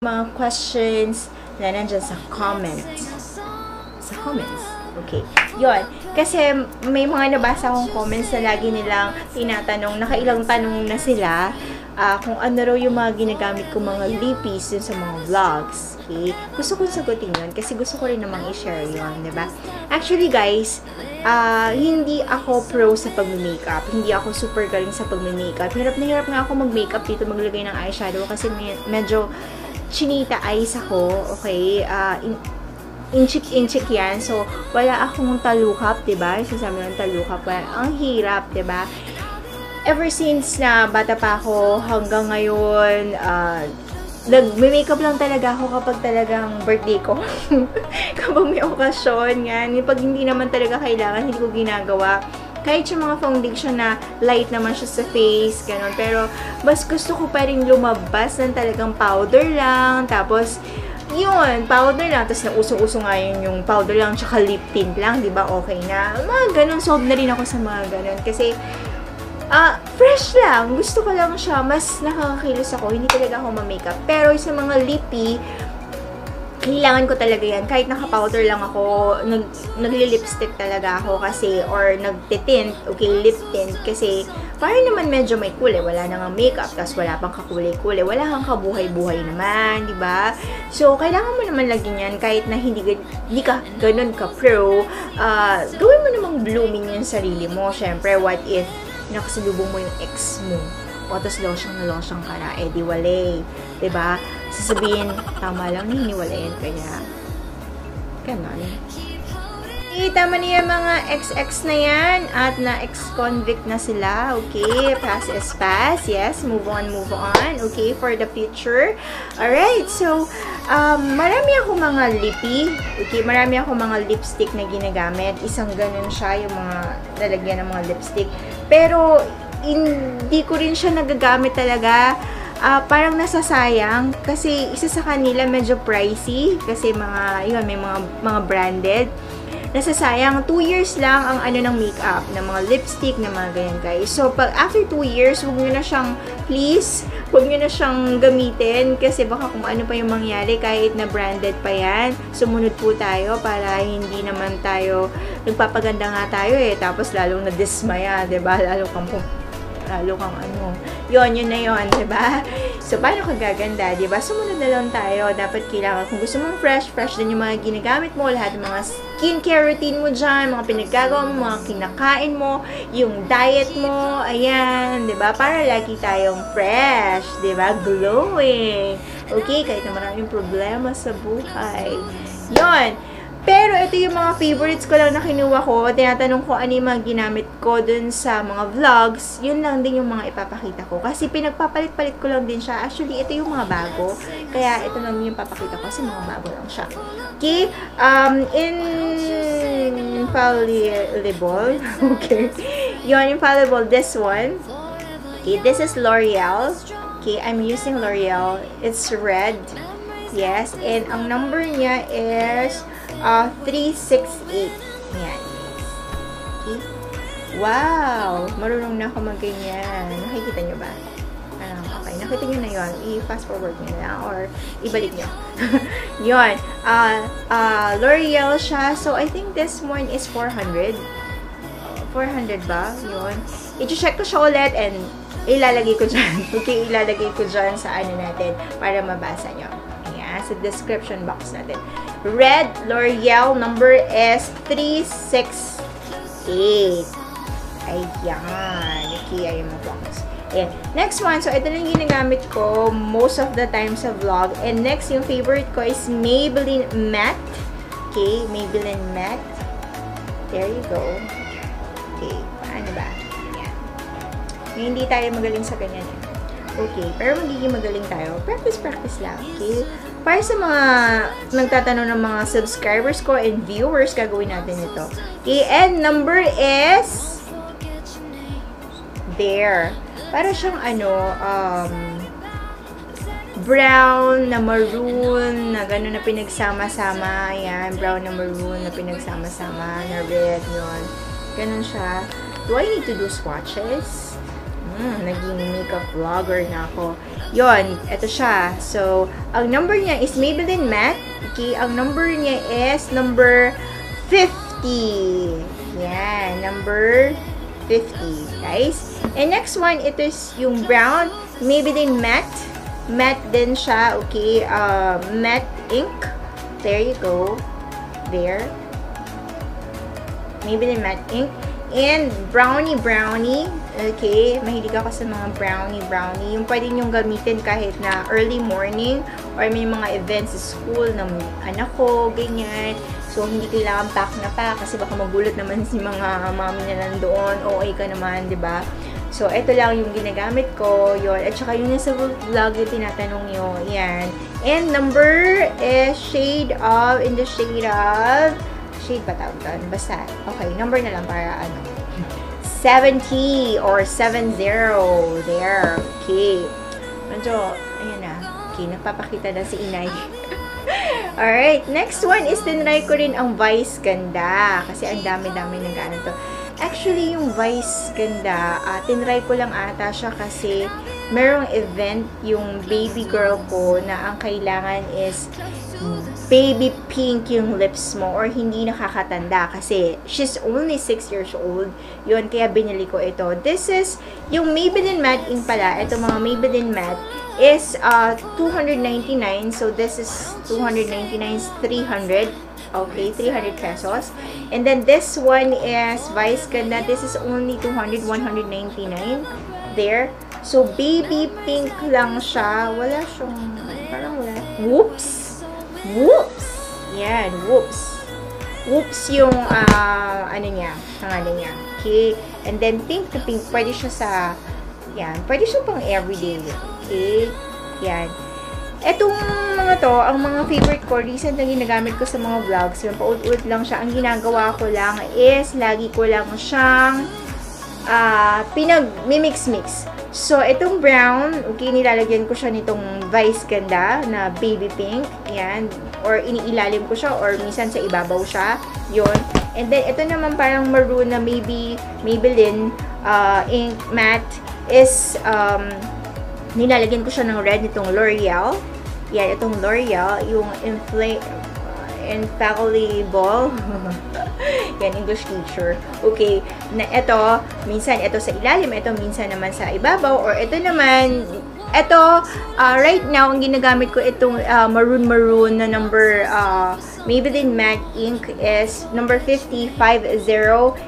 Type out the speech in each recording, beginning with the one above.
mga questions na nandyan sa comments. Sa comments. Okay. Yon. Kasi may mga nabasa akong comments na lagi nilang tinatanong, nakailang tanong na sila kung ano raw yung mga ginagamit ko mga lippies dun sa mga vlogs. Okay? Gusto kong sagutin yun kasi gusto ko rin namang i-share yun, diba? Actually guys, hindi ako pro sa pag-makeup. Hindi ako super galing sa pag-makeup. Hirap na hirap nga ako mag-makeup dito, maglagay ng eyeshadow kasi medyo chinita eyes ako. Okay? Inchik yan. So, wala akong talukap, diba? Sasabi ng talukap. Ang hirap, diba? Ever since na bata pa ako hanggang ngayon, nag-makeup lang talaga ako kapag talagang birthday ko. Kapag may okasyon, yan. Pag hindi naman talaga kailangan, hindi ko ginagawa. Kahit yung mga foundation na light naman siya sa face, gano'n. Pero, mas gusto ko pa rin lumabas ng talagang powder lang. Tapos, yun, powder lang. Tapos, nauso-uso nga yun yung powder lang, tsaka lip tint lang, di ba? Okay na. Mga ganun, sob na rin ako sa mga ganun. Kasi, fresh lang. Gusto ko lang siya. Mas nakakakilos ako. Hindi talaga ako ma-makeup. Pero sa mga lippy, kailangan ko talaga yan. Kahit naka-powder lang ako, nagli-lipstick talaga ako kasi, or nagtitint, okay, lip tint. Kasi, parang naman medyo may kulay. Wala na nga makeup, tapos wala pang kakulay-kulay. Wala kang kabuhay-buhay naman, di ba? So, kailangan mo naman lagyan yan kahit na hindi ka ganun ka pro. Gawin mo namang blooming yung sarili mo. Siyempre, what if nakasalubong mo yung ex mo, o tapos losyang ka na, di walay. Diba? Sasabihin, tama lang, hiniwalayan ka niya. Ganon. Tama niya mga ex-ex na yan, at na-ex-convict na sila. Okay, past is past. Yes, move on. Okay, for the future. Alright, so, marami ako mga lippy. Okay, marami ako mga lipstick na ginagamit. Isang ganun siya, yung mga lalagyan ng mga lipstick. Pero, hindi ko rin siya nagagamit talaga. Parang nasasayang. Kasi, isa sa kanila medyo pricey. Kasi yun, may mga branded. Nasasayang. 2 years lang ang ng makeup, ng mga lipstick, na mga ganyan guys. So, pag after 2 years, huwag nyo na siyang, please, huwag nyo na siyang gamitin kasi baka kung ano pa yung mangyari kahit na branded pa yan. Sumunod po tayo para hindi naman tayo, nagpapaganda nga tayo tapos lalong nadismaya, diba? Lalo kang yun na yun, diba? So, paano ka gaganda, diba? Sumunod na lang tayo. Dapat kailangan, kung gusto mong fresh din yung mga ginagamit mo, lahat ng mga skincare routine mo dyan, mga pinaggagawa mo, mga kinakain mo, yung diet mo, ayan, diba? Para lagi tayong fresh, diba? Glowing. Okay, kahit na maraming problema sa buhay. Yun. Pero ito yung mga favorites ko lang na kinuha ko. Tinatanong ko ano yung mga ginamit ko dun sa mga vlogs. Yun lang din yung mga ipapakita ko. Kasi pinagpapalit-palit ko lang din siya. Actually, ito yung mga bago. Kaya ito lang yung papakita ko kasi mga bago lang siya. Okay? Infallible. Okay. Yun, infallible. This one. Okay, this is L'Oreal. Okay, I'm using L'Oreal. It's red. Yes. And ang number niya is 368. Ayan. Okay. Wow! Marunong na ako mag-ganyan. Nakikita nyo ba? Okay. Nakita nyo na yun. I-fast forward nyo na lang or ibalik nyo. Yun. L'Oreal siya. So, I think this one is 400. 400 ba? Yun. I-check ko siya ulit and ilalagay ko dyan. Okay, ilalagay ko dyan sa natin para mabasa nyo. Ayan. Sa description box natin. Red L'Oreal, number is 368. Ayan. Okay, ayun mo box. Ayan. Next one. So, ito na yung ginagamit ko most of the time sa vlog. And next, yung favorite ko is Maybelline Matte. Okay, Maybelline Matte. There you go. Okay, paano ba? Ayan. Hindi tayo magaling sa ganyan. Okay, pero magiging magaling tayo. Practice lang. Okay? Para sa mga nagtatanong ng mga subscribers ko and viewers, gagawin natin ito. Okay, and number is there. Para siyang brown na maroon na gano'n na pinagsama-sama. Ayan, brown na maroon na pinagsama-sama na red yun. Ganun siya. Do I need to do swatches? Naging makeup vlogger na ako. Yon, ito siya. So, ang number niya is Maybelline Matte. Okay, ang number niya is number 50. Yan, number 50, guys. And next one, ito is yung brown Maybelline Matte. Matte din siya, okay. Matte ink. There you go. There. Maybelline Matte ink. And brownie. Okay, mahilig ako sa mga brownie. Yung pwede nyong gamitin kahit na early morning or may mga events sa school ng anak ko, ganyan. So, hindi kailangan pack na pa kasi baka magulat naman si mga mami na nandoon. OA ka naman, di ba? So, ito lang yung ginagamit ko. Yun. At saka yung nasa vlog yung tinatanong nyo. Yan. And number is shade of shade ba tawag doon? Basta. Okay, number na lang para 70 or 70. There. Okay. Medyo, ayan na. Okay, nagpapakita na si inay. Alright, next one is tinry ko rin ang Vice Ganda. Kasi ang dami-dami ng gano'n to. Actually, yung Vice Ganda, tinry ko lang ata siya kasi merong event yung baby girl ko na ang kailangan is baby pink yung lips mo or hindi nakakatanda kasi she's only 6 years old. Yun, kaya binili ko ito. This is yung Maybelline Matte ink pala. Ito mga Maybelline Matte is 299. So, this is 299 is 300. Okay, 300 pesos. And then, this one is Vice Ganda. This is only 200, 199. There. So, baby pink lang siya. Wala siyang, parang wala. Whoops! Yan, whoops yung, niya, pangalan niya. Okay. And then, pink to pink. Pwede siya sa, yan. Pwede siya pang everyday. Okay. Yan. Etong mga to, ang mga favorite ko, recent na ginagamit ko sa mga vlogs, yung paulit-ulit lang siya. Ang ginagawa ko lang is, lagi ko lang siyang pinag-mix-mix. So, itong brown, okay, nilalagyan ko siya nitong Vice Ganda na baby pink. Ayan. Or iniilalim ko siya or minsan sa ibabaw siya. Yun. And then, ito naman parang maroon na Maybelline ink matte is nilalagyan ko siya ng red nitong L'Oreal. Yan, itong L'Oreal, yung Infallible. Yan, English teacher. Okay, na ito, minsan ito sa ilalim, ito minsan naman sa ibabaw, or ito naman, ito, right now, ang ginagamit ko itong maroon na number, Maybelline Matte ink is number 50.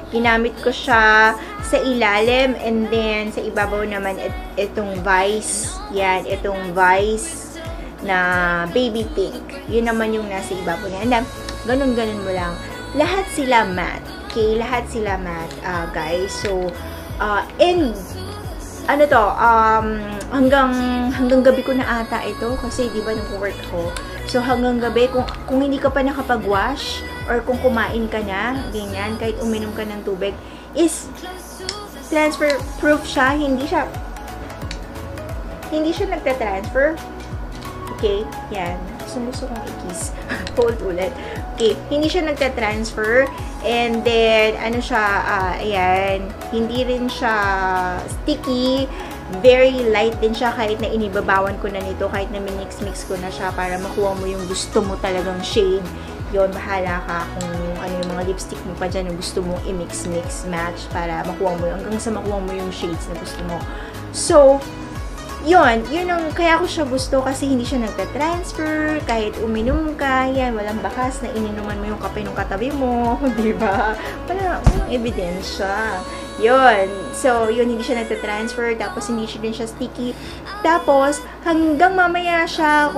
Ginamit ko siya sa ilalim, and then sa ibabaw naman, itong Vice. Yan, itong Vice na baby pink. Yun naman yung nasa ibabaw niya. Ganun-ganun mo lang. Lahat sila matte. Okay? Lahat sila matte, guys. So, and, hanggang gabi ko na ata ito. Kasi, di ba, nag-work ko. So, hanggang gabi, kung hindi ka pa nakapag-wash, or kung kumain ka na, ganyan, kahit uminom ka ng tubig, is, transfer proof siya. Hindi siya nagta-transfer. Okay? Yan. Gusto kong i-kiss. Hold ulit. Okay. Hindi siya nagta-transfer. And then, ayan. Hindi rin siya sticky. Very light din siya kahit na inibabawan ko na nito. Kahit na minix-mix ko na siya para makuha mo yung gusto mo talagang shade. Yun, bahala ka kung ano yung mga lipstick mo pa dyan na gusto mo i-mix-mix match para makuha mo hanggang sa makuha mo yung shades na gusto mo. So, yun ang kaya ko siya gusto kasi hindi siya nagta-transfer, kahit uminom ka, yan, walang bakas na ininuman mo yung kape ng katabi mo, diba? Walang ebidensya. Yun. So, yun, hindi siya nagta-transfer, tapos hindi siya din siya sticky. Tapos, hanggang mamaya siya,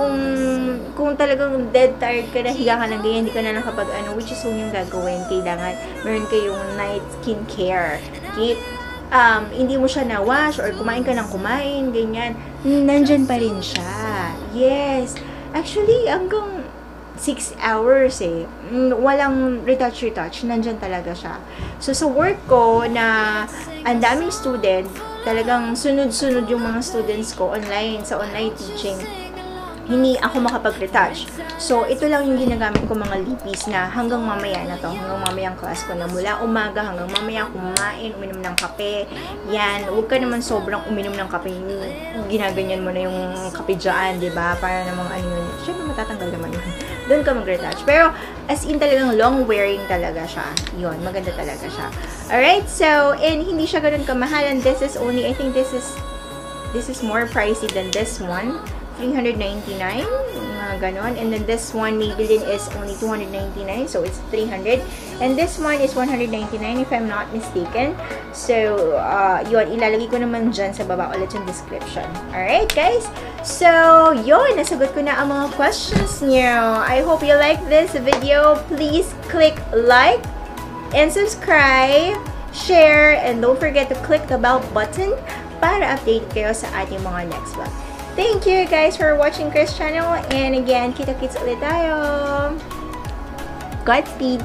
kung talagang dead tired ka na, higa ka lang ganyan, hindi ka na nakapag which is yung gagawin, kailangan meron kayong night skincare. Okay? Hindi mo siya na-wash or kumain ka ng kumain, ganyan, nandyan pa rin siya. Yes. Actually, hanggang 6 hours walang retouch, nandyan talaga siya. So, sa work ko na ang daming student, talagang sunod-sunod yung mga students ko sa online teaching. hindi ako makapag-retouch. So, ito lang yung ginagamit ko mga lipis na hanggang mamaya na to, hanggang mamayang class ko na mula umaga hanggang mamaya kumain, uminom ng kape. Yan, huwag ka naman sobrang uminom ng kape. Ginaganyan mo na yung kape dyan, diba? Para namang ano yun. Siyempre, matatanggal naman yun. Doon ka mag-retouch. Pero, as in talagang long wearing talaga siya. Yun, maganda talaga siya. Alright, so, and hindi siya ganun kamahalan. This is only, I think this is more pricey than this one. 399, mga ganon. And then this one, Maybelline is only 299, so it's 300. And this one is 199 if I'm not mistaken. So, yun, ilalagay ko naman dyan sa baba ulit yung description. Alright, guys? So, yun, nasagot ko na ang mga questions niyo. I hope you like this video. Please click like and subscribe, share, and don't forget to click the bell button para update kayo sa ating mga next vlog. Thank you guys for watching Chris channel, and again, kita-kits ulit tayo. Godspeed!